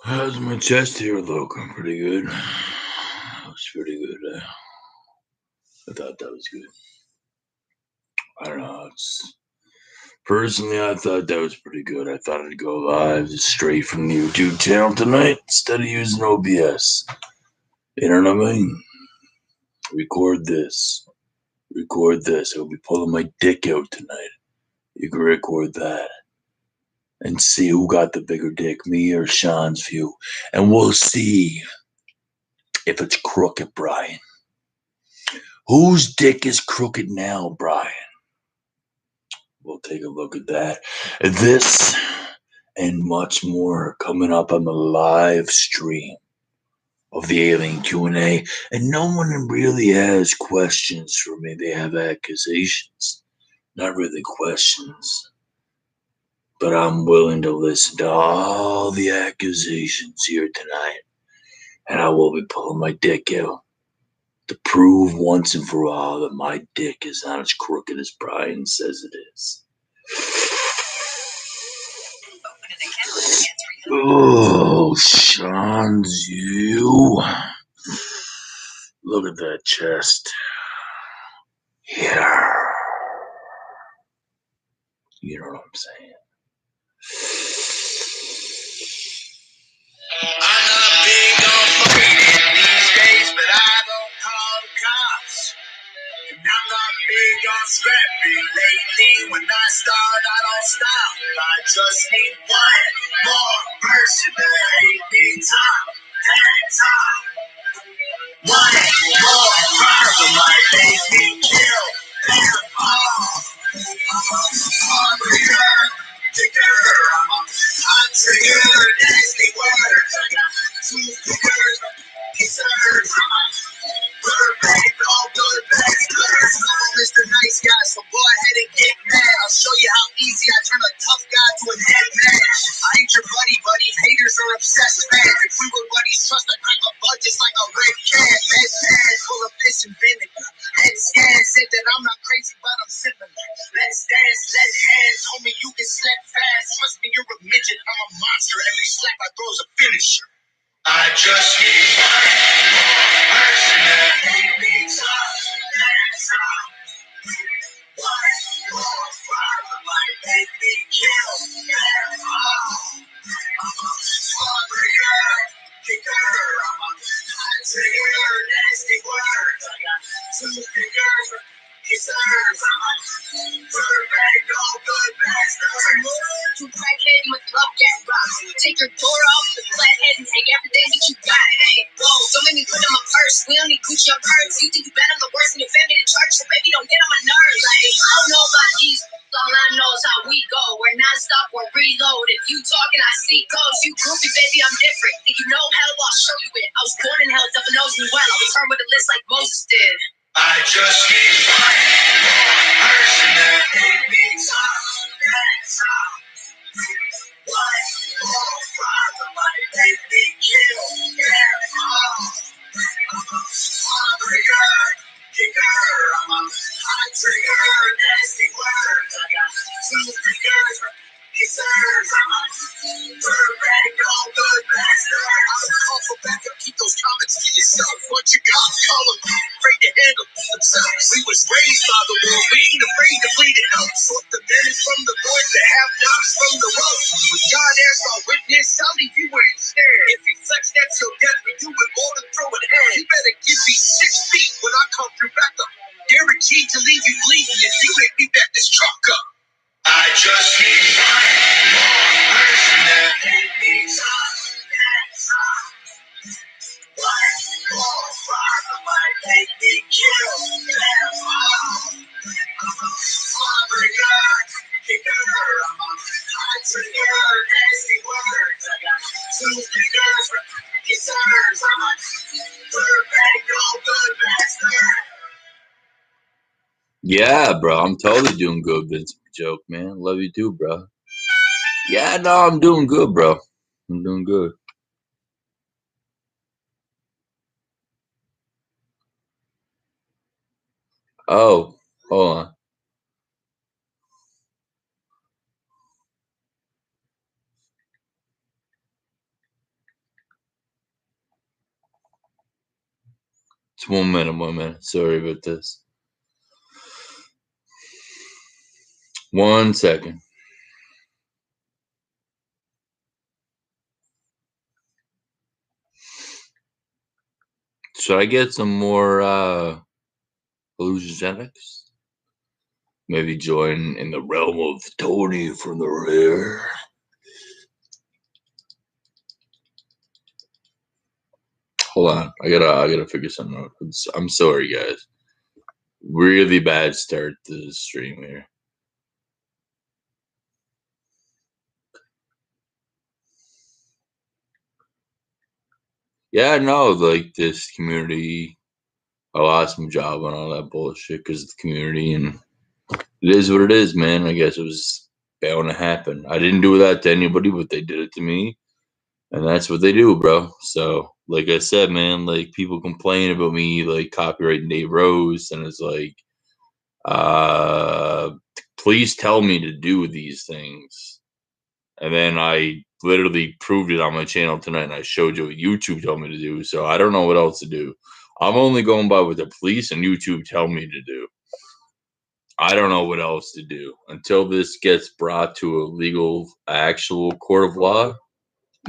How's my chest here look? I'm pretty good. Looks pretty good. I thought that was good. I don't know. Personally, I thought that was pretty good. I thought I'd go live straight from the YouTube channel tonight instead of using OBS. You know what I mean? Record this. Record this. I'll be pulling my dick out tonight. You can record that and see who got the bigger dick, me or Sean's view. And we'll see if it's crooked, Brian. Whose dick is crooked now, Brian? We'll take a look at that. This and much more coming up on the live stream of the Alien Q&A. And no one really has questions for me. They have accusations. Not really questions. But I'm willing to listen to all the accusations here tonight. And I will be pulling my dick out to prove once and for all that my dick is not as crooked as Brian says it is. Oh, Sean's you. Look at that chest. Yeah. You know what I'm saying? I'm not big on fighting these days, but I don't call the cops. And I'm not big on scrapping lately. When I start, I don't stop. I just need one more person to hate me top and top. One more problem might make me kill them all. I'm a trigger, nasty words. I got two fingers, deserves. Bird all good bastards. I'm Mr. Nice Guy, so go ahead and get mad. I'll show you how easy I turn a tough guy to a dead man. I ain't your buddy. Haters are obsessed, man. If we were buddies, trust I crack a bud just like a red can. Head man, full of piss and vinegar. Head scan said that I'm not crazy, but I'm similar. Let's dance, let hands, homie, you can slap fast. Trust me, you're a midget, I'm a monster. Every slap I throw is a finisher. I just need one more person to hate me tough. That's all. One more problem might make me kill them all. I'm a hungrier, kicker. I'm a hot trigger, nasty words. I got two fingers. Deserves. I'm a dirtbag, no good bastard. You crackhead with love gas box. Take your door off the flathead and take everything that you got. Hey, whoa, don't make me put in my purse. We don't need Gucci on purse. You think you better the worst in your family to church, so baby, don't get on my nerves. Like, I don't know about these. All I know is how we go. We're non-stop, we're reload. If you talking, I see ghosts. You goofy, baby, I'm different. Think you know hell, I'll show you it. I was born in hell, devil knows me well. I was turned with a list like Moses did. I just need one more person to hate me tough. That's all. One more problem might make me kill them all. I'm a hungrier, kicker. I'm a hot trigger, nasty words. I got two fingers. Deserves. I'm a dirtbag, no good bastard. I'm a call for backup, keep those comments to yourself. What you got, call them, afraid to handle themselves. We was raised by the world, we ain't afraid to bleed it out. Sort the minutes from the boys that have knocks from the road. When God asks our witness, I'll leave you where you stand. If you flex, that's your death, we do it more than throw it hand. You better give me 6 feet when I come through back up. Guaranteed to leave you bleeding if you ain't beat back this truck up. I just need one more person to hate me tough. That's all. One more problem might make me kill them all. I'm a hungrier, kicker. I'm a hot trigger, nasty words. I got two fingers. Deserves. I'm a dirtbag, no good bastard. Yeah, bro. I'm totally doing good, Vince. Joke, man. Love you too, bro. Yeah, no, I'm doing good, bro. I'm doing good. Oh, hold on. It's 1 minute, 1 minute. Sorry about this. 1 second. Should I get some more hallucinogenics? Maybe join in the realm of Tony from the rear. Hold on, I gotta figure something out. I'm sorry, guys. Really bad start to the stream here. Yeah, no, like this community, I lost my job and all that bullshit because of the community, and it is what it is, man. I guess it was bound to happen. I didn't do that to anybody, but they did it to me, and that's what they do, bro. So, like I said, man, like people complain about me, like copyrighting Dave Rose, and it's like, uh, please tell me to do these things. And then I literally proved it on my channel tonight, and I showed you what YouTube told me to do. So I don't know what else to do. I'm only going by what the police and YouTube tell me to do. I don't know what else to do until this gets brought to a legal, actual court of law.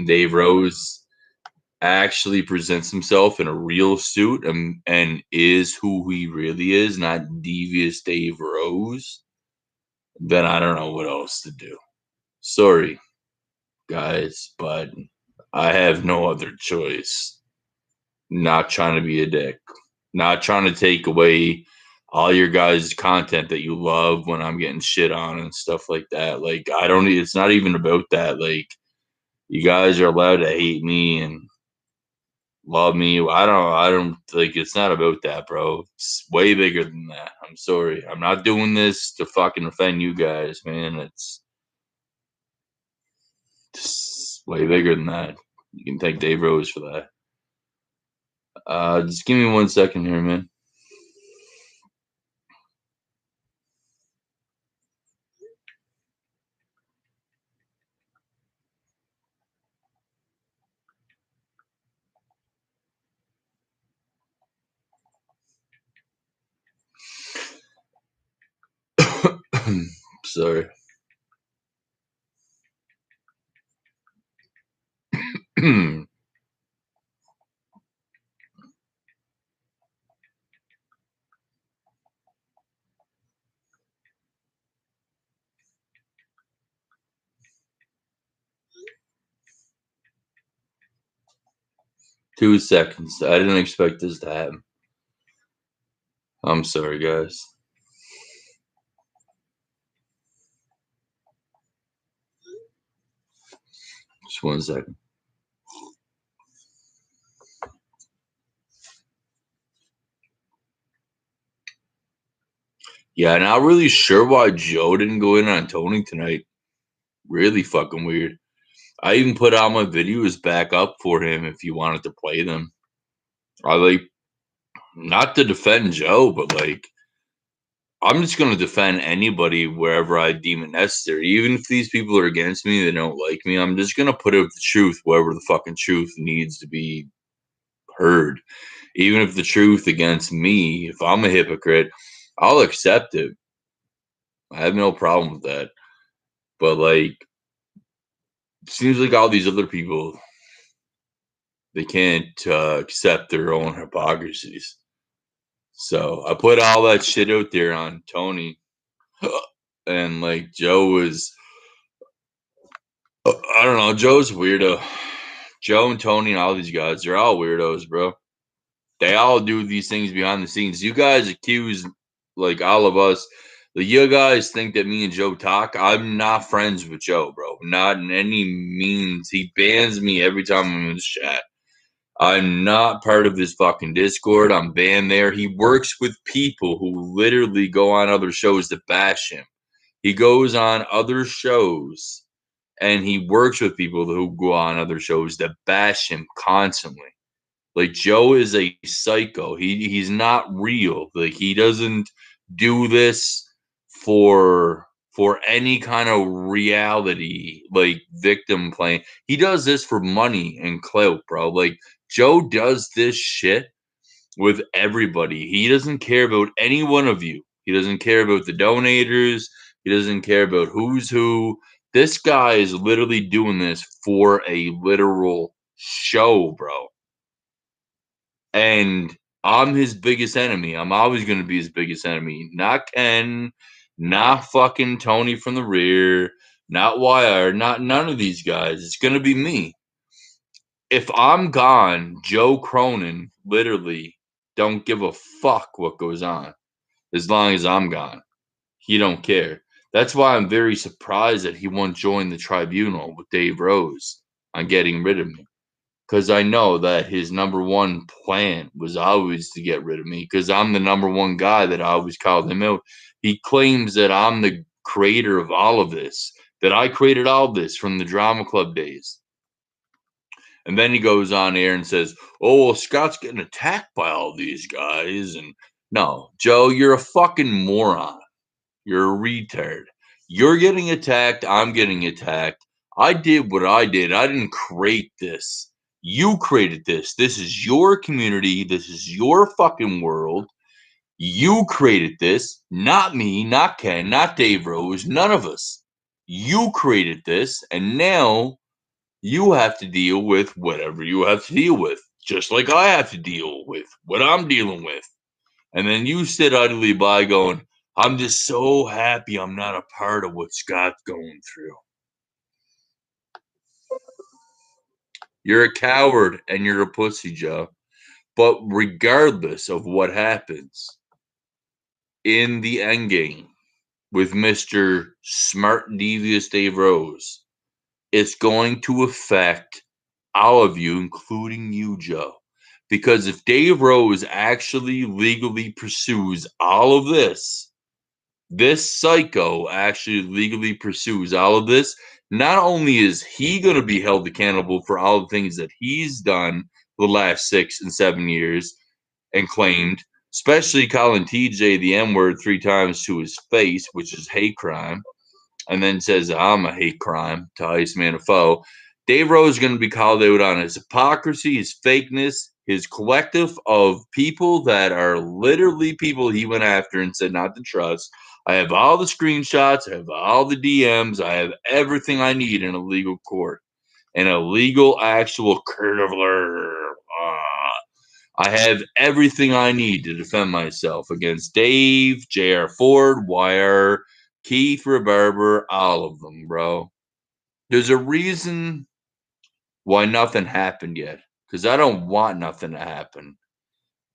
Dave Rose actually presents himself in a real suit and is who he really is, not devious Dave Rose. Then I don't know what else to do. Sorry, guys, but I have no other choice. Not trying to be a dick. Not trying to take away all your guys' content that you love when I'm getting shit on and stuff like that. Like, I don't, it's not even about that. Like, you guys are allowed to hate me and love me. I don't, like, it's not about that, bro. It's way bigger than that. I'm sorry. I'm not doing this to fucking offend you guys, man. It's just way bigger than that. You can thank Dave Rose for that. Just give me 1 second here, man. Sorry. 2 seconds. I didn't expect this to happen. I'm sorry, guys. Just 1 second. Yeah, not really sure why Joe didn't go in on Tony tonight. Really fucking weird. I even put all my videos back up for him if he wanted to play them. I like, not to defend Joe, but like, I'm just going to defend anybody wherever I deem it necessary. Even if these people are against me, they don't like me, I'm just going to put out the truth wherever the fucking truth needs to be heard. Even if the truth against me, if I'm a hypocrite, I'll accept it. I have no problem with that. But like, it seems like all these other people, they can't accept their own hypocrisies. So I put all that shit out there on Tony, and like Joe was, I don't know, Joe's a weirdo. Joe and Tony and all these guys, they're all weirdos, bro. They all do these things behind the scenes. You guys accuse, like all of us, like you guys think that me and Joe talk. I'm not friends with Joe, bro. Not in any means. He bans me every time I'm in his chat. I'm not part of his fucking Discord. I'm banned there. He works with people who literally go on other shows to bash him. He goes on other shows and he works with people who go on other shows that bash him constantly. Like Joe is a psycho. He's not real. Like he doesn't do this for any kind of reality, like victim playing. He does this for money and clout, bro. Like Joe does this shit with everybody. He doesn't care about any one of you. He doesn't care about the donators. He doesn't care about who's who. This guy is literally doing this for a literal show, bro. And I'm his biggest enemy. I'm always going to be his biggest enemy. Not Ken, not fucking Tony from the rear, not Wire, not none of these guys. It's going to be me. If I'm gone, Joe Cronin literally don't give a fuck what goes on as long as I'm gone. He don't care. That's why I'm very surprised that he won't join the tribunal with Dave Rose on getting rid of me. Because I know that his number one plan was always to get rid of me because I'm the number one guy that I always called him out. He claims that I'm the creator of all of this, that I created all this from the drama club days. And then he goes on air and says, "Oh, well, Scott's getting attacked by all these guys." And no, Joe, you're a fucking moron. You're a retard. You're getting attacked. I'm getting attacked. I did what I did. I didn't create this. You created this. This is your community. This is your fucking world. You created this, not me, not Ken, not Dave Rose, none of us. You created this, and now you have to deal with whatever you have to deal with, just like I have to deal with what I'm dealing with. And then you sit idly by going, I'm just so happy I'm not a part of what Scott's going through. You're a coward and you're a pussy, Joe. But regardless of what happens in the end game with Mr. Smart Devious Dave Rose, it's going to affect all of you, including you, Joe. Because if Dave Rose actually legally pursues all of this psycho actually legally pursues all of this, not only is he going to be held accountable for all the things that he's done the last 6 and 7 years and claimed, especially calling TJ the N word 3 times to his face, which is hate crime, and then says, I'm a hate crime to Iceman a foe. Dave Rose is going to be called out on his hypocrisy, his fakeness, his collective of people that are literally people he went after and said not to trust. I have all the screenshots, I have all the DMs, I have everything I need in a legal court, in a legal actual court of law. I have everything I need to defend myself against Dave, J.R. Ford, Wire, Keith Reberber, all of them, bro. There's a reason why nothing happened yet, because I don't want nothing to happen.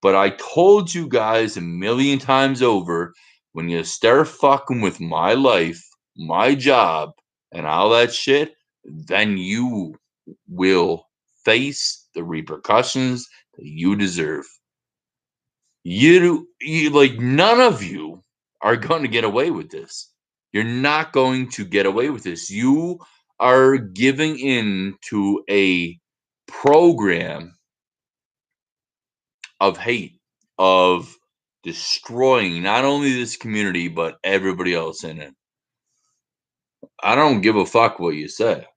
But I told you guys a million times over, when you start fucking with my life, my job, and all that shit, then you will face the repercussions that you deserve. You like none of you are going to get away with this. You're not going to get away with this. You are giving in to a program of hate, of destroying not only this community, but everybody else in it. I don't give a fuck what you say.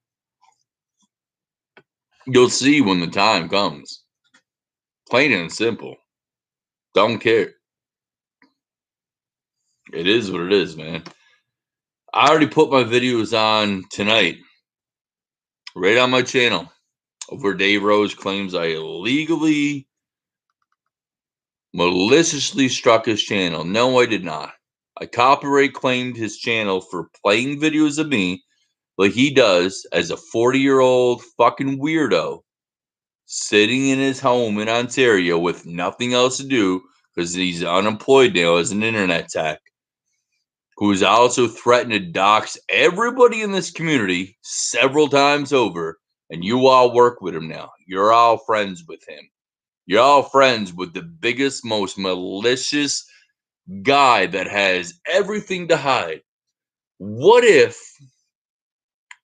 You'll see when the time comes. Plain and simple. Don't care. It is what it is, man. I already put my videos on tonight, right on my channel, where Dave Rose claims I illegally, maliciously struck his channel. No, I did not. I copyright claimed his channel for playing videos of me like he does as a 40-year-old fucking weirdo sitting in his home in Ontario with nothing else to do because he's unemployed now as an internet tech, who's also threatened to dox everybody in this community several times over, and you all work with him now. You're all friends with him. You're all friends with the biggest, most malicious guy that has everything to hide. What if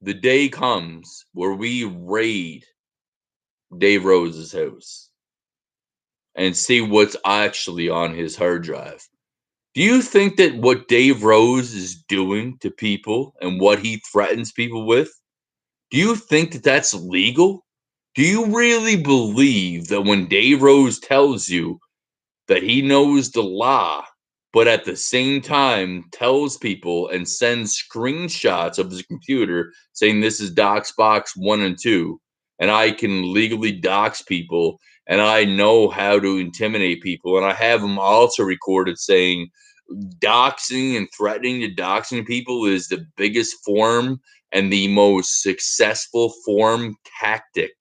the day comes where we raid Dave Rose's house and see what's actually on his hard drive? Do you think that what Dave Rose is doing to people and what he threatens people with, do you think that that's legal? Do you really believe that when Dave Rose tells you that he knows the law, but at the same time tells people and sends screenshots of his computer saying this is Doxbox 1 and 2, and I can legally dox people, and I know how to intimidate people, and I have him also recorded saying doxing and threatening to doxing people is the biggest form and the most successful form tactic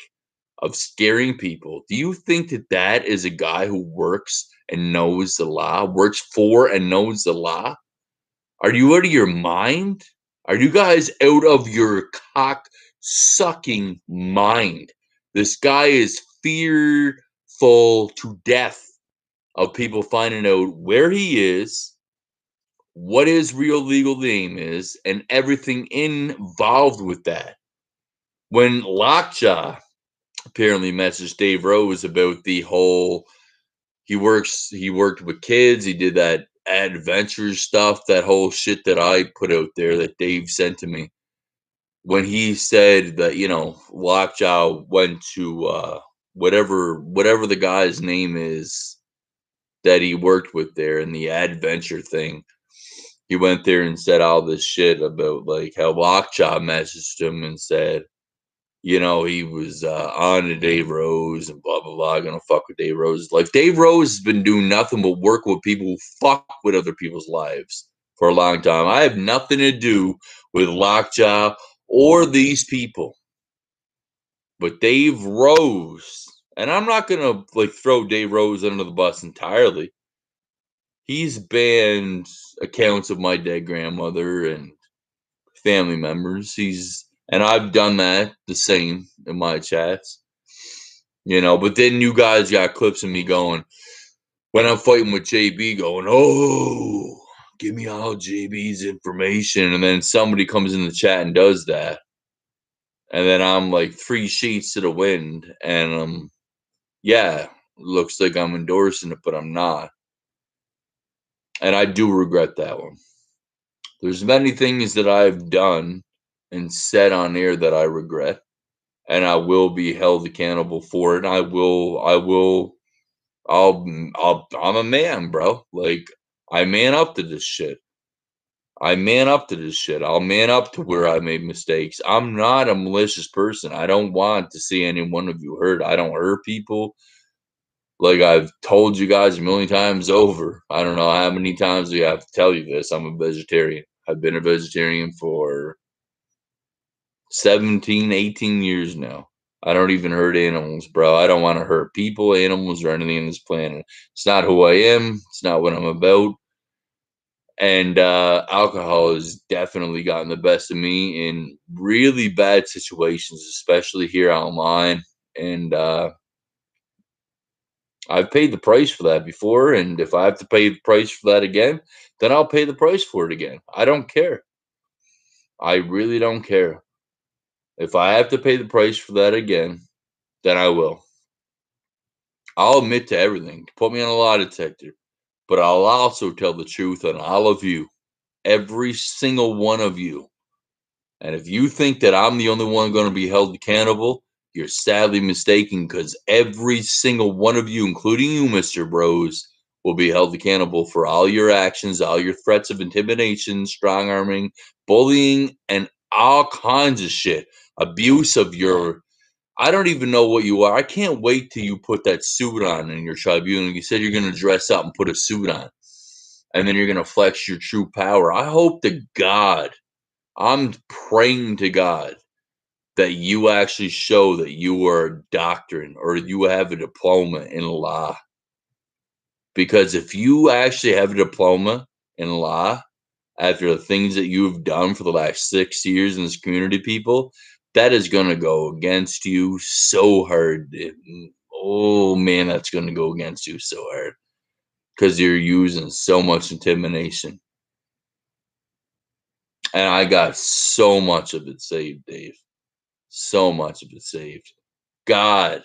of scaring people. Do you think that that is a guy who works and knows the law, works for and knows the law? Are you out of your mind? Are you guys out of your cock sucking mind? This guy is fearful to death of people finding out where he is, what his real legal name is, and everything involved with that. When Lockjaw apparently messaged Dave Rose about the whole he worked with kids, he did that adventure stuff, that whole shit that I put out there that Dave sent to me. When he said that, Lockjaw went to whatever the guy's name is that he worked with there in the adventure thing. He went there and said all this shit about like how Lockjaw messaged him and said, he was on to Dave Rose and blah blah blah. Gonna fuck with Dave Rose. Like Dave Rose has been doing nothing but work with people who fuck with other people's lives for a long time. I have nothing to do with Lockjaw or these people, but Dave Rose, and I'm not gonna like throw Dave Rose under the bus entirely. He's banned accounts of my dead grandmother and family members. And I've done that the same in my chats. But then you guys got clips of me going, when I'm fighting with JB, going, oh, give me all JB's information. And then somebody comes in the chat and does that. And then I'm like 3 sheets to the wind. And yeah, looks like I'm endorsing it, but I'm not. And I do regret that one. There's many things that I've done and said on air that I regret, and I will be held accountable for it. I'm a man, bro. Like, I man up to this shit. I'll man up to where I made mistakes. I'm not a malicious person. I don't want to see any one of you hurt. I don't hurt people. Like I've told you guys a million times over. I don't know how many times I have to tell you this. I'm a vegetarian. I've been a vegetarian for 17, 18 years now. I don't even hurt animals, bro. I don't want to hurt people, animals, or anything on this planet. It's not who I am. It's not what I'm about. And alcohol has definitely gotten the best of me in really bad situations, especially here online. And I've paid the price for that before. And if I have to pay the price for that again, then I'll pay the price for it again. I don't care. I really don't care. If I have to pay the price for that again, then I will. I'll admit to everything. Put me on a lie detector. But I'll also tell the truth on all of you. Every single one of you. And if you think that I'm the only one going to be held accountable, you're sadly mistaken because every single one of you, including you, Mr. Bros, will be held accountable for all your actions, all your threats of intimidation, strong arming, bullying, and all kinds of shit. Abuse of your, I don't even know what you are. I can't wait till you put that suit on in your tribunal. You said you're going to dress up and put a suit on, and then you're going to flex your true power. I hope to God, I'm praying to God that you actually show that you are a doctrine or you have a diploma in law. Because if you actually have a diploma in law after the things that you've done for the last 6 years in this community, people, that is going to go against you so hard. Oh man, that's going to go against you so hard because you're using so much intimidation. And I got so much of it saved, Dave. So much of it saved. God,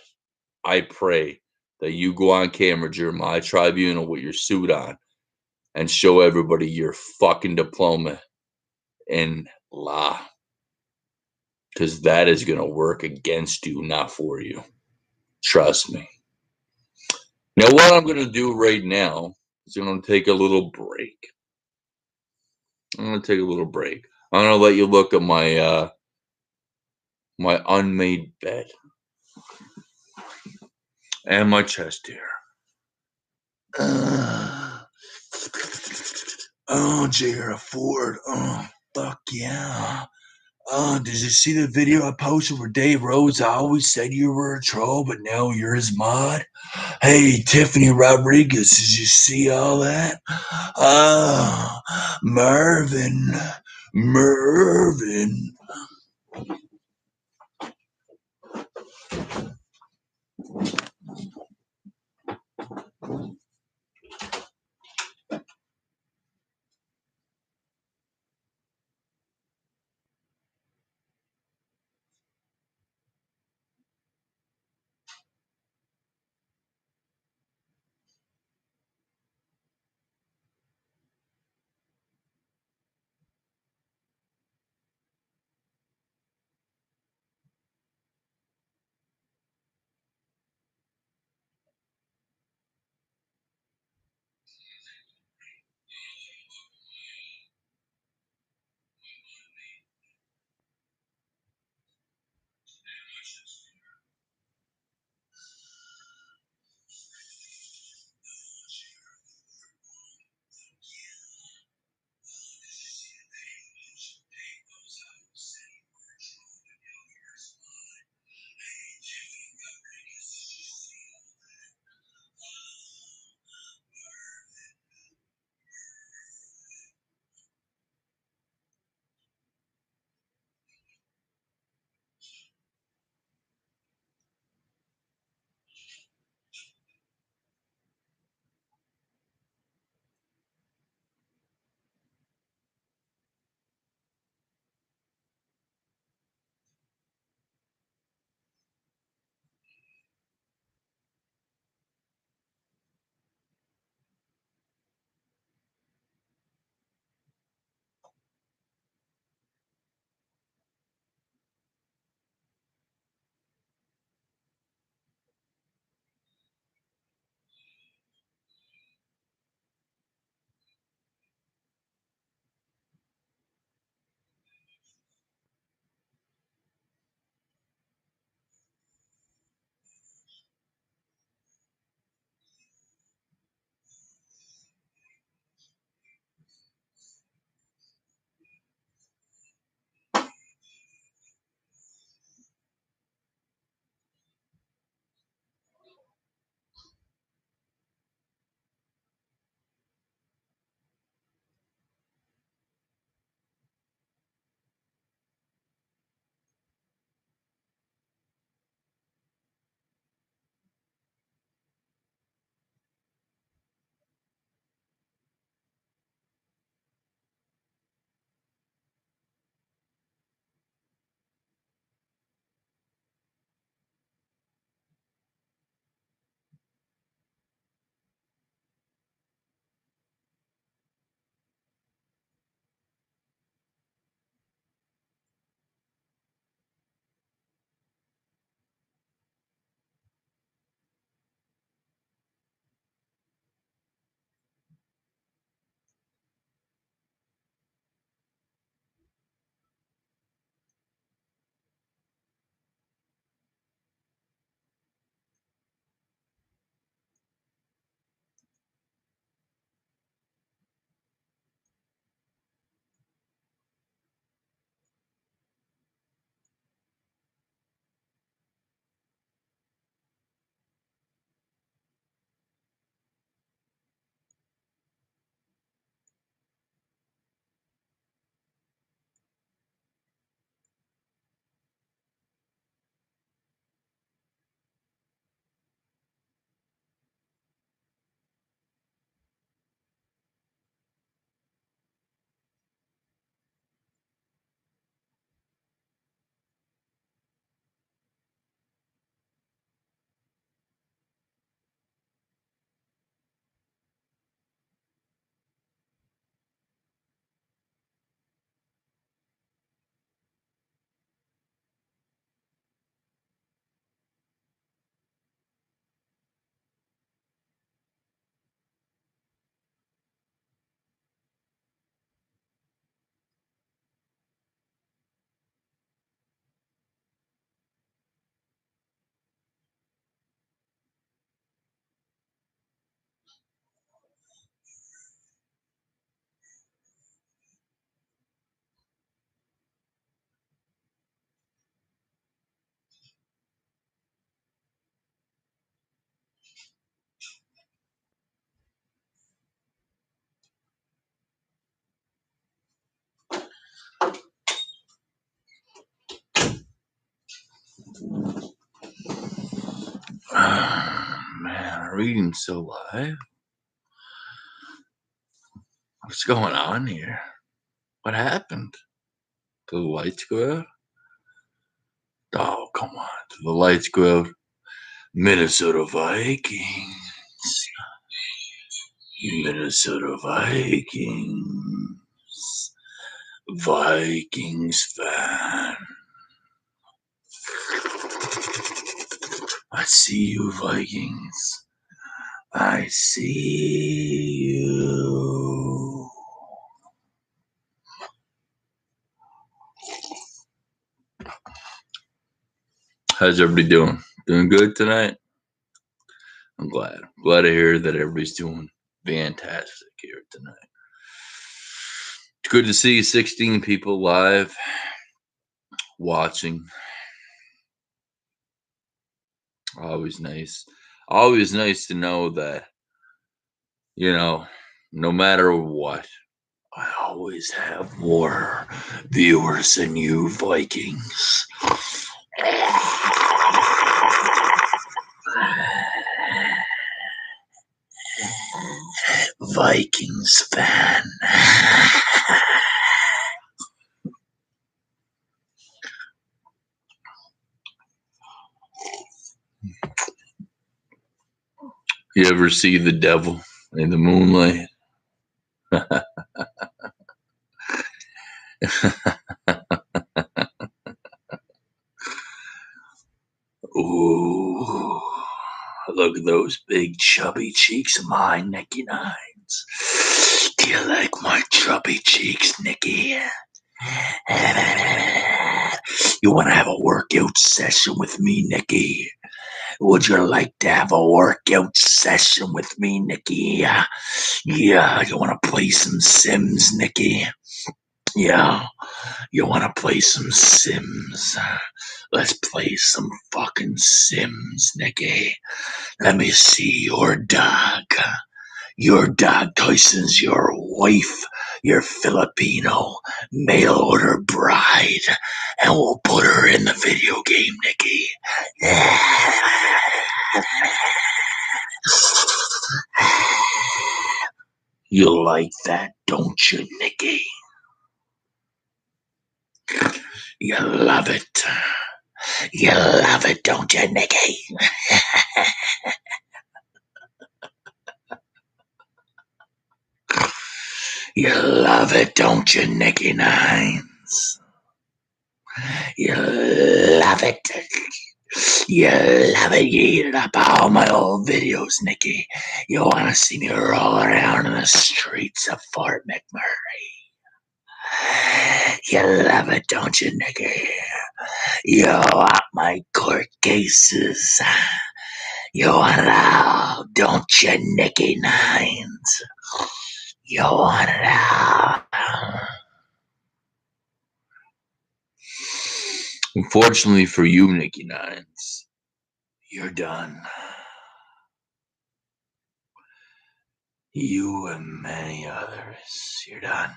I pray that you go on camera during my tribunal with your suit on and show everybody your fucking diploma in law. Because that is going to work against you, not for you. Trust me. Now, what I'm going to do right now is I'm going to take a little break. I'm going to take a little break. I'm going to let you look at my unmade bed and my chest hair. Oh, J.R. Ford. Oh, fuck yeah. Oh, did you see the video I posted where Dave Rhodes always said you were a troll, but now you're his mod? Hey, Tiffany Rodriguez, did you see all that? Oh, Mervin. Man, are we even still live? What's going on here? What happened? Did the lights go out? Oh, come on. Did the lights go out? Minnesota Vikings. Minnesota Vikings. Vikings fan. I see you, Vikings. I see you. How's everybody doing? Doing good tonight? I'm glad. Glad to hear that everybody's doing fantastic here tonight. It's good to see 16 people live watching. Always nice. Always nice to know that, no matter what, I always have more viewers than you, Vikings. Vikings fan. You ever see the devil in the moonlight? Ooh, look at those big chubby cheeks of mine, Nicky Nines. Do you like my chubby cheeks, Nicky? You want to have a workout session with me, Nicky? Would you like to have a workout session with me, Nicky? Yeah, you want to play some Sims, Nicky? Yeah, you want to play some Sims? Let's play some fucking Sims, Nicky. Let me see your dog. Your dog Tyson's your wife, your Filipino mail order bride, and we'll put her in the video game, Nicky. You like that, don't you, Nicky? You love it. You love it, don't you, Nicky? You love it, don't you, Nicky Nines? You love it. You love it. You eat it up all my old videos, Nicky. You want to see me roll around in the streets of Fort McMurray. You love it, don't you, Nicky? You want my court cases. You want it all, don't you, Nicky Nines? You want it all. Unfortunately for you, Nicky Nines, you're done. You and many others, you're done.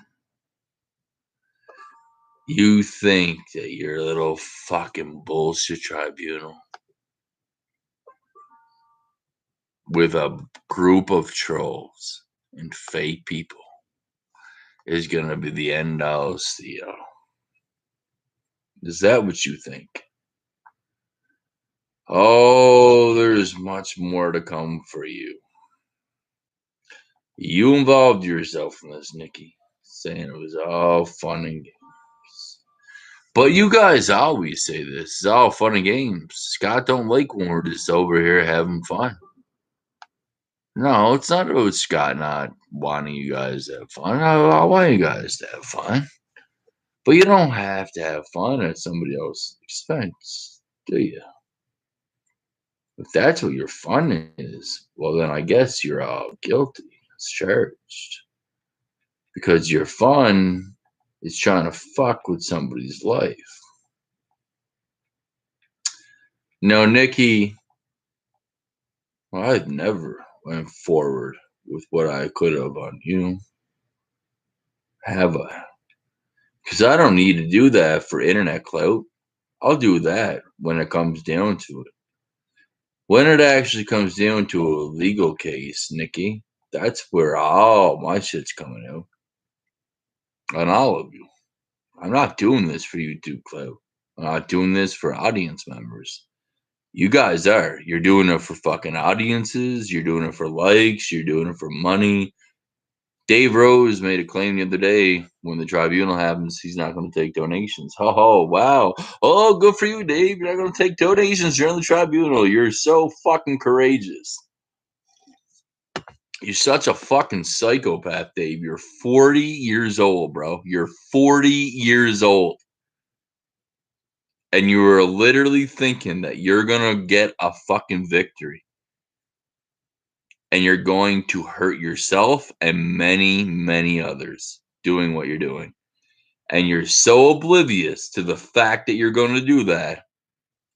You think that your little fucking bullshit tribunal with a group of trolls and fake people is gonna be the end all, Theo? Is that what you think? Oh, there's much more to come for you. You involved yourself in this, Nicky, saying it was all fun and games. But you guys always say this. It's all fun and games. Scott don't like when we're just over here having fun. No, it's not about Scott not wanting you guys to have fun. I want you guys to have fun. But you don't have to have fun at somebody else's expense, do you? If that's what your fun is, well, then I guess you're all guilty as charged. Because your fun is trying to fuck with somebody's life. No, Nikki, well, I've never went forward with what I could have on you. Have I? Because I don't need to do that for internet clout. I'll do that when it comes down to it. When it actually comes down to a legal case, Nikki, that's where all my shit's coming out. On all of you. I'm not doing this for YouTube clout. I'm not doing this for audience members. You guys are. You're doing it for fucking audiences. You're doing it for likes. You're doing it for money. Dave Rose made a claim the other day when the tribunal happens, he's not going to take donations. Oh, wow. Oh, good for you, Dave. You're not going to take donations during the tribunal. You're so fucking courageous. You're such a fucking psychopath, Dave. You're 40 years old, bro. You're 40 years old. And you were literally thinking that you're going to get a fucking victory. And you're going to hurt yourself and many, many others doing what you're doing. And you're so oblivious to the fact that you're going to do that,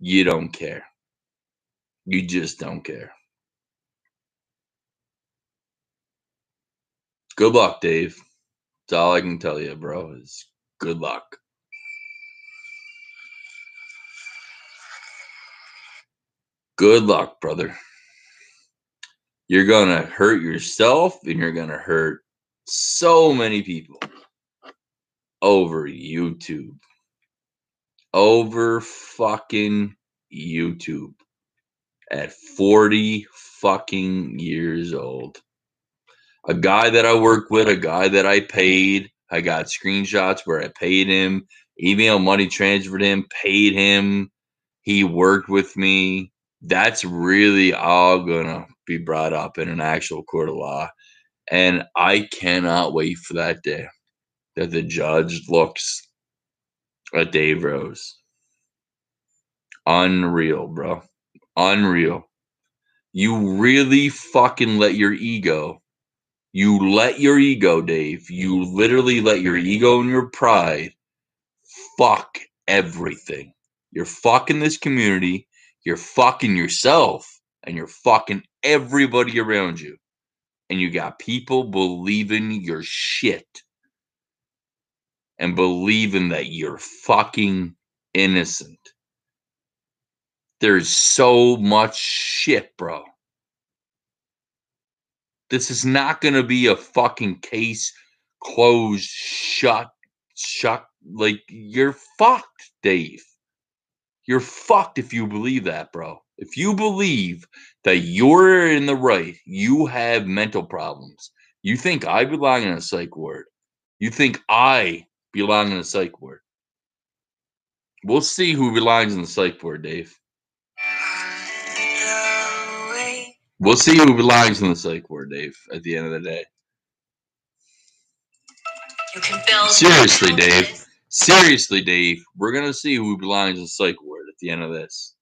you don't care. You just don't care. Good luck, Dave. That's all I can tell you, bro, is good luck. Good luck, brother. You're going to hurt yourself and you're going to hurt so many people over YouTube. Over fucking YouTube. At 40 fucking years old. A guy that I worked with, a guy that I paid. I got screenshots where I paid him, email money transferred him, paid him. He worked with me. That's really all gonna be brought up in an actual court of law. And I cannot wait for that day that the judge looks at Dave Rose. Unreal, bro. Unreal. You really fucking let your ego. You let your ego, Dave. You literally let your ego and your pride fuck everything. You're fucking this community. You're fucking yourself. And you're fucking everybody around you. And you got people believing your shit. And believing that you're fucking innocent. There's so much shit, bro. This is not going to be a fucking case closed, shut. Like, you're fucked, Dave. You're fucked if you believe that, bro. If you believe that you're in the right, you have mental problems. You think I belong in a psych ward. You think I belong in a psych ward. We'll see who belongs in the psych ward, Dave. We'll see who belongs in the psych ward, Dave, at the end of the day. Seriously, Dave. Seriously, Dave. We're going to see who belongs in the psych ward at the end of this.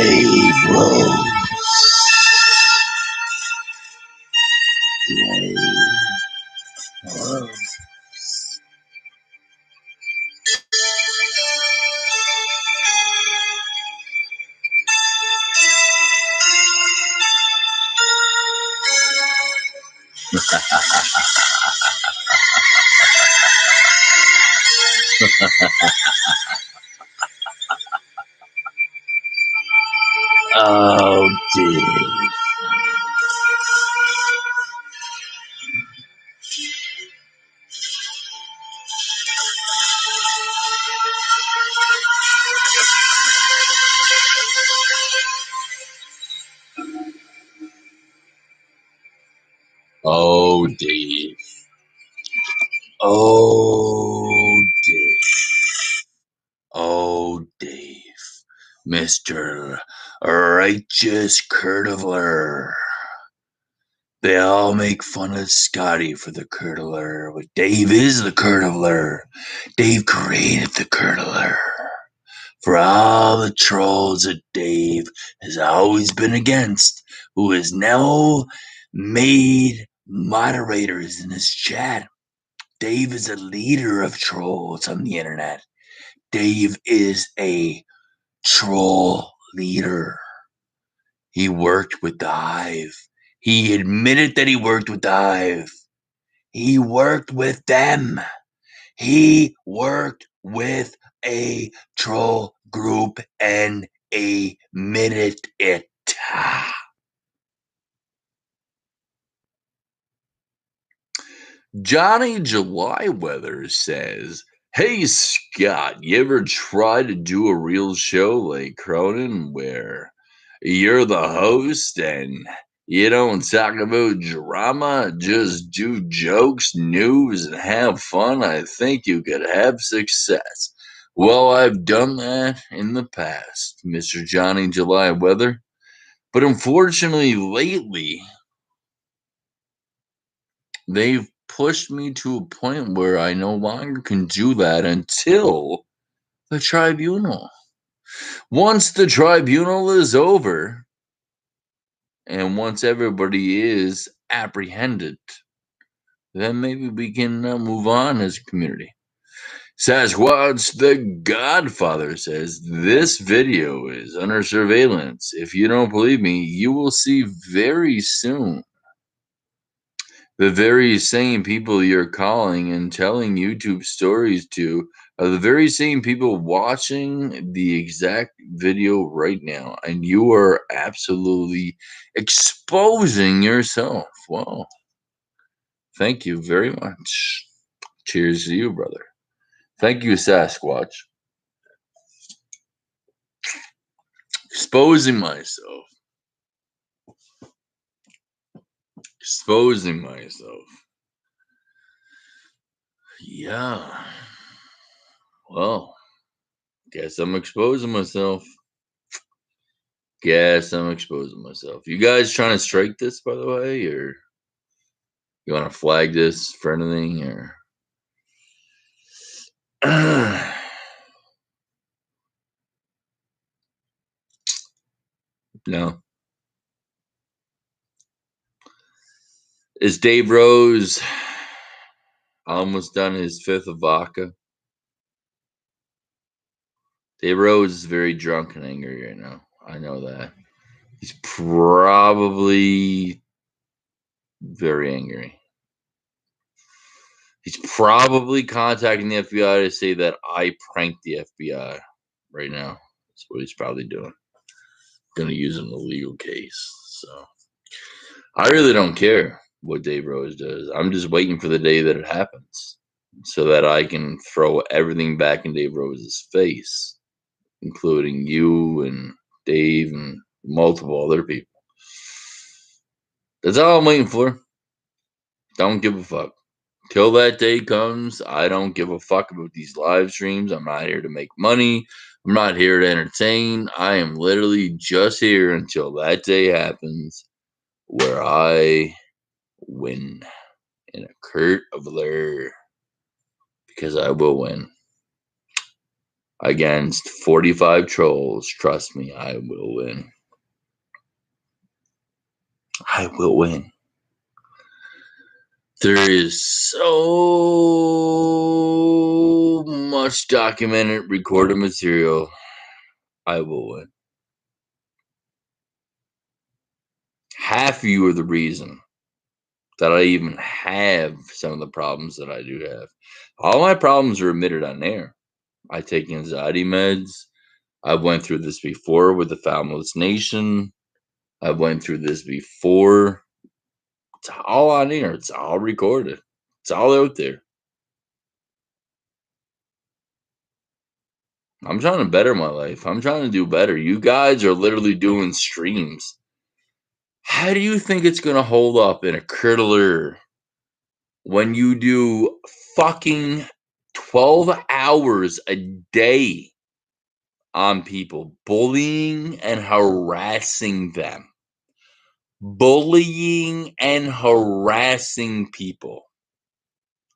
Dave Rose. Dave Rose. Oh, Dave. Oh, Dave. Oh, Dave. Oh, Dave. Mr. Righteous Curdler. They all make fun of Scotty for the curdler, but Dave is the curdler. Dave created the curdler. For all the trolls that Dave has always been against, who has now made moderators in his chat. Dave is a leader of trolls on the internet. Dave is a troll leader. He worked with the Hive. He admitted that he worked with the Hive. He worked with them. He worked with a troll group and admitted it. Johnny July Weather says, "Hey Scott, you ever try to do a real show like Cronin where you're the host and you don't talk about drama, just do jokes, news, and have fun? I think you could have success." Well, I've done that in the past, Mr. Johnny July Weather. But unfortunately, lately, they've pushed me to a point where I no longer can do that until the tribunal. Once the tribunal is over, and once everybody is apprehended, then maybe we can move on as a community. Sasquatch the Godfather says, "This video is under surveillance. If you don't believe me, you will see very soon the very same people you're calling and telling YouTube stories to are the very same people watching the exact video right now. And you are absolutely exposing yourself." Wow. Thank you very much. Cheers to you, brother. Thank you, Sasquatch. Exposing myself. Exposing myself. Yeah. Well, guess I'm exposing myself. Guess I'm exposing myself. You guys trying to strike this, by the way, or you want to flag this for anything, or no? Is Dave Rose almost done his fifth of vodka? Dave Rose is very drunk and angry right now. I know that. He's probably very angry. He's probably contacting the FBI to say that I pranked the FBI right now. That's what he's probably doing. Gonna use an illegal case. So I really don't care what Dave Rose does. I'm just waiting for the day that it happens so that I can throw everything back in Dave Rose's face, including you and Dave and multiple other people. That's all I'm waiting for. Don't give a fuck. Till that day comes, I don't give a fuck about these live streams. I'm not here to make money. I'm not here to entertain. I am literally just here until that day happens where I win in a Kurt of Lair, because I will win. against 45 trolls. Trust me, I will win. I will win. There is so much documented, recorded material. I will win. Half of you are the reason that I even have some of the problems that I do have. All my problems are admitted on air. I take anxiety meds. I've went through this before with the Familess Nation. I've went through this before. It's all on air. It's all recorded. It's all out there. I'm trying to better my life. I'm trying to do better. You guys are literally doing streams. How do you think it's going to hold up in a curdler when you do fucking 12 hours a day on people, bullying and harassing them? Bullying and harassing people.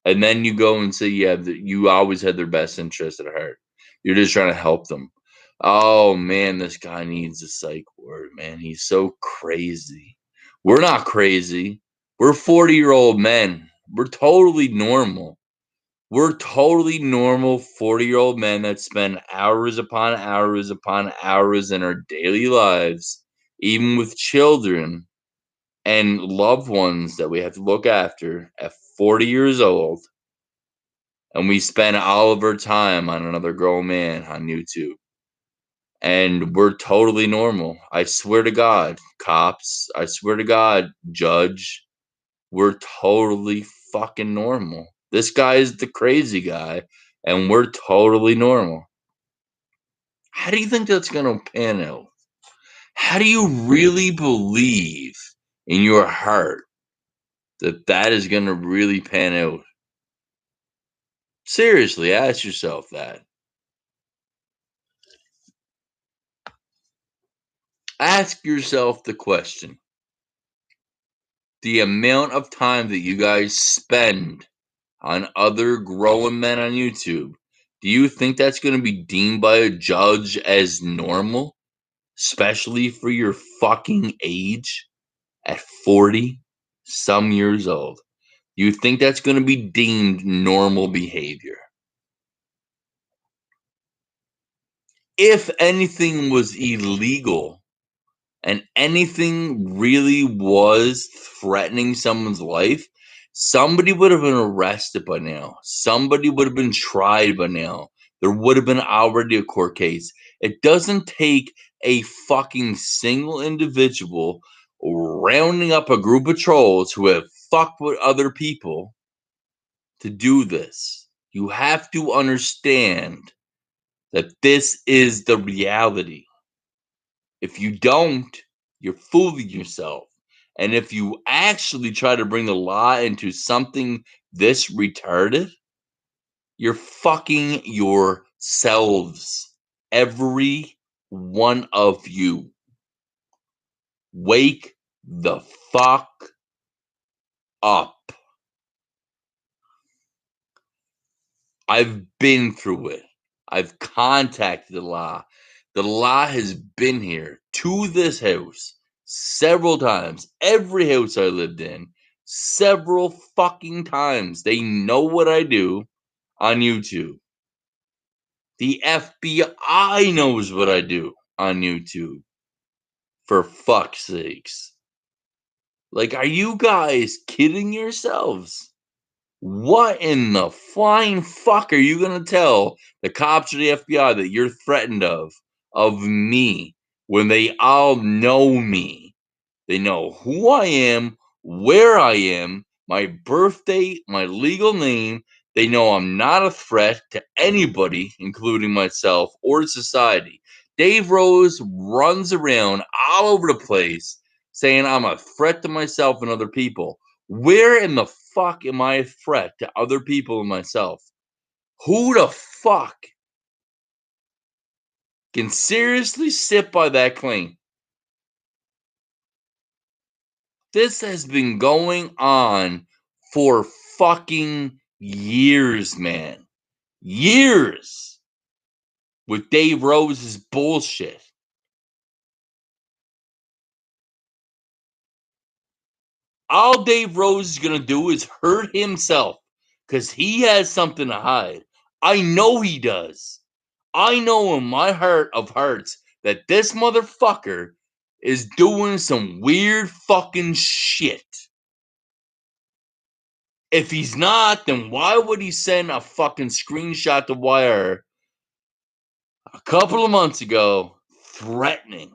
And then you go and say, yeah, you always had their best interest at heart. You're just trying to help them. Oh, man, this guy needs a psych ward, man. He's so crazy. We're not crazy. We're 40-year-old men. We're totally normal. We're totally normal 40-year-old men that spend hours upon hours upon hours in our daily lives, even with children and loved ones that we have to look after at 40 years old. And we spend all of our time on another grown man on YouTube. And we're totally normal. I swear to God, cops, I swear to God, judge, we're totally fucking normal. This guy is the crazy guy, and we're totally normal. How do you think that's going to pan out? How do you really believe in your heart that that is going to really pan out? Seriously, ask yourself that. Ask yourself the question. The amount of time that you guys spend on other growing men on YouTube, do you think that's going to be deemed by a judge as normal? Especially for your fucking age at 40 some years old. You think that's going to be deemed normal behavior? If anything was illegal and anything really was threatening someone's life, somebody would have been arrested by now. Somebody would have been tried by now. There would have been already a court case. It doesn't take a fucking single individual rounding up a group of trolls who have fucked with other people to do this. You have to understand that this is the reality. If you don't, you're fooling yourself. And if you actually try to bring the law into something this retarded, you're fucking yourselves. Every one of you. Wake the fuck up. I've been through it. I've contacted the law. The law has been here to this house several times. Every house I lived in, several fucking times. They know what I do on YouTube. The FBI knows what I do on YouTube. For fuck's sakes. Like, are you guys kidding yourselves? What in the flying fuck are you going to tell the cops or the FBI that you're threatened of me when they all know me? They know who I am, where I am, my birth date, my legal name. They know I'm not a threat to anybody, including myself or society. Dave Rose runs around all over the place saying I'm a threat to myself and other people. Where in the fuck am I a threat to other people and myself? Who the fuck can seriously sit by that claim? This has been going on for fucking years, man. Years. with Dave Rose's bullshit. All Dave Rose is going to do is hurt himself because he has something to hide. I know he does. I know in my heart of hearts that this motherfucker is doing some weird fucking shit. If he's not, then why would he send a fucking screenshot to Wire a couple of months ago threatening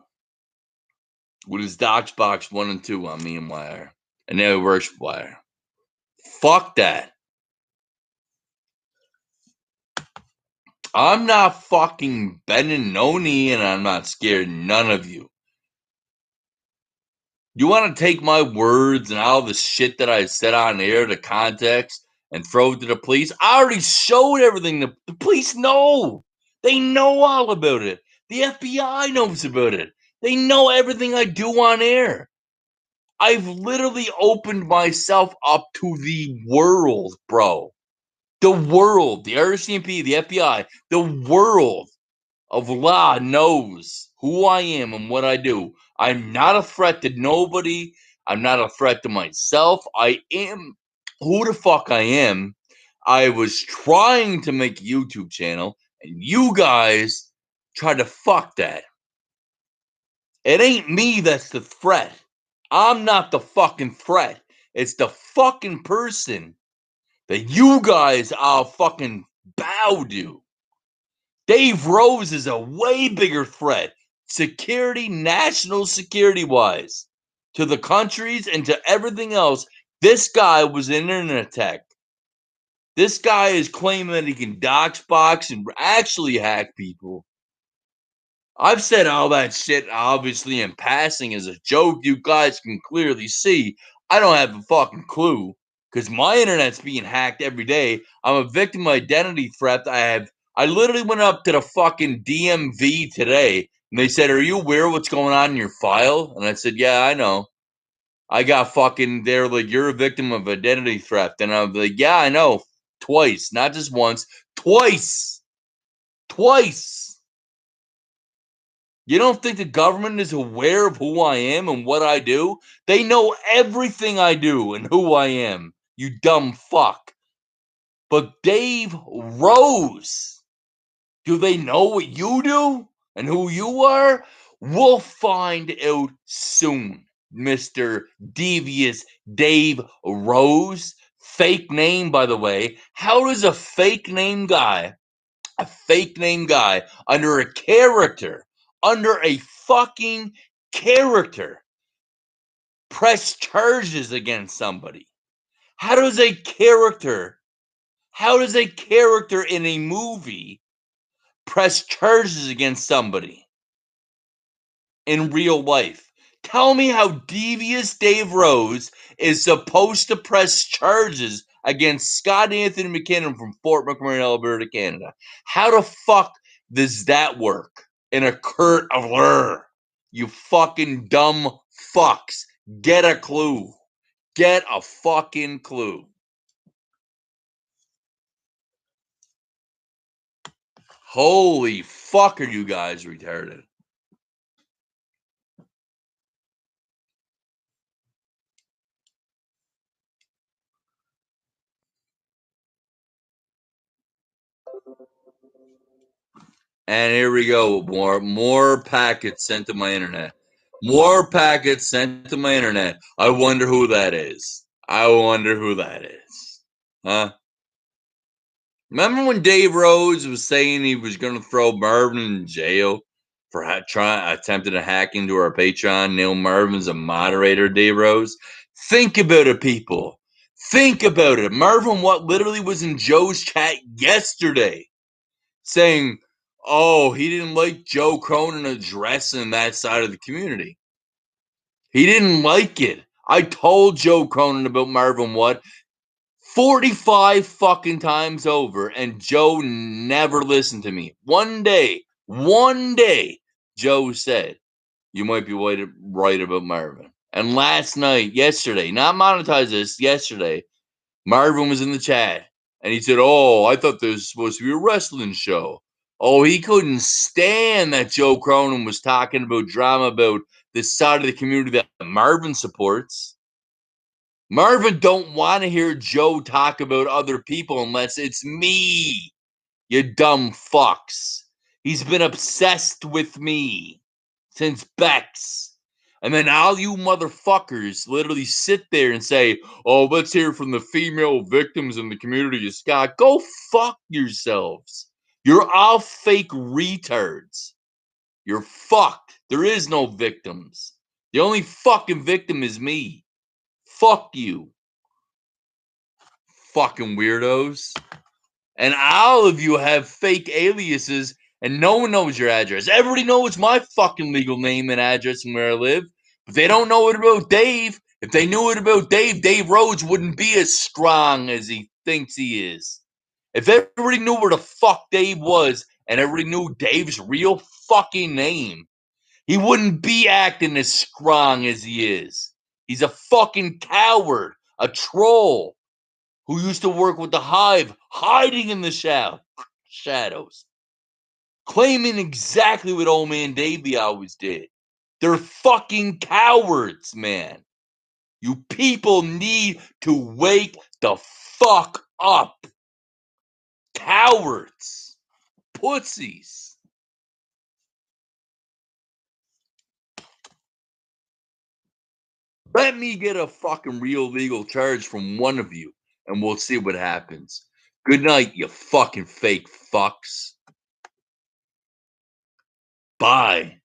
with his Doxbox 1 and 2 on me and Wire? And now he works for Wire. Fuck that. I'm not fucking bending no knee, and I'm not scared of none of you. You want to take my words and all the shit that I said on air to context and throw it to the police? I already showed everything. The police know. They know all about it. The FBI knows about it. They know everything I do on air. I've literally opened myself up to the world, bro. The world, the RCMP, the FBI, the world of law knows who I am and what I do. I'm not a threat to nobody. I'm not a threat to myself. I am who the fuck I am. I was trying to make a YouTube channel, and you guys tried to fuck that. It ain't me that's the threat. I'm not the fucking threat. It's the fucking person that you guys all fucking bow to. Dave Rose is a way bigger threat, security, national security wise, to the countries and to everything else. This guy was an internet attack. This guy is claiming that he can doxbox and actually hack people. I've said all that shit, obviously, in passing as a joke. You guys can clearly see I don't have a fucking clue because my internet's being hacked every day. I'm a victim of identity theft. I literally went up to the fucking DMV today and they said, "Are you aware of what's going on in your file?" And I said, "Yeah, I know." I got fucking, they're like, "You're a victim of identity theft." And I'm like, "Yeah, I know." Twice, not just once, twice. Twice. You don't think the government is aware of who I am and what I do? They know everything I do and who I am, you dumb fuck. But Dave Rose, do they know what you do and who you are? We'll find out soon, Mr. Devious Dave Rose. Fake name, by the way. How does a fake name guy under a character, under a fucking character, press charges against somebody? How does a character in a movie press charges against somebody in real life? Tell me how Devious Dave Rose is supposed to press charges against Scott Anthony McKinnon from Fort McMurray, Alberta, Canada. How the fuck does that work in a court of law? You fucking dumb fucks. Get a clue. Get a fucking clue. Holy fuck, are you guys retarded? And here we go. More packets sent to my internet. More packets sent to my internet. I wonder who that is. Huh? Remember when Dave Rose was saying he was going to throw Marvin in jail for attempting to hack into our Patreon? Neil Marvin's a moderator, Dave Rose. Think about it, people. Think about it. Marvin literally was in Joe's chat yesterday saying, "Oh, he didn't like Joe Cronin addressing that side of the community. He didn't like it. I told Joe Cronin about Marvin Watt 45 fucking times over, and Joe never listened to me. One day, Joe said, you might be right about Marvin." And yesterday, not monetize this, yesterday, Marvin was in the chat, and he said, "Oh, I thought this was supposed to be a wrestling show. Oh, he couldn't stand that Joe Cronin was talking about drama about this side of the community that Marvin supports. Marvin don't want to hear Joe talk about other people unless it's me, you dumb fucks. He's been obsessed with me since Bex. And then all you motherfuckers literally sit there and say, oh, let's hear from the female victims in the community of Scott. Go fuck yourselves. You're all fake retards. You're fucked. There is no victims. The only fucking victim is me. Fuck you. Fucking weirdos. And all of you have fake aliases and no one knows your address. Everybody knows my fucking legal name and address and where I live. But they don't know it about Dave. If they knew it about Dave, Dave Rhodes wouldn't be as strong as he thinks he is. If everybody knew where the fuck Dave was and everybody knew Dave's real fucking name, he wouldn't be acting as strong as he is. He's a fucking coward, a troll who used to work with the Hive, hiding in the shadows, claiming exactly what old man Davey always did. They're fucking cowards, man. You people need to wake the fuck up. Cowards. Pussies. Let me get a fucking real legal charge from one of you, and we'll see what happens. Good night, you fucking fake fucks. Bye.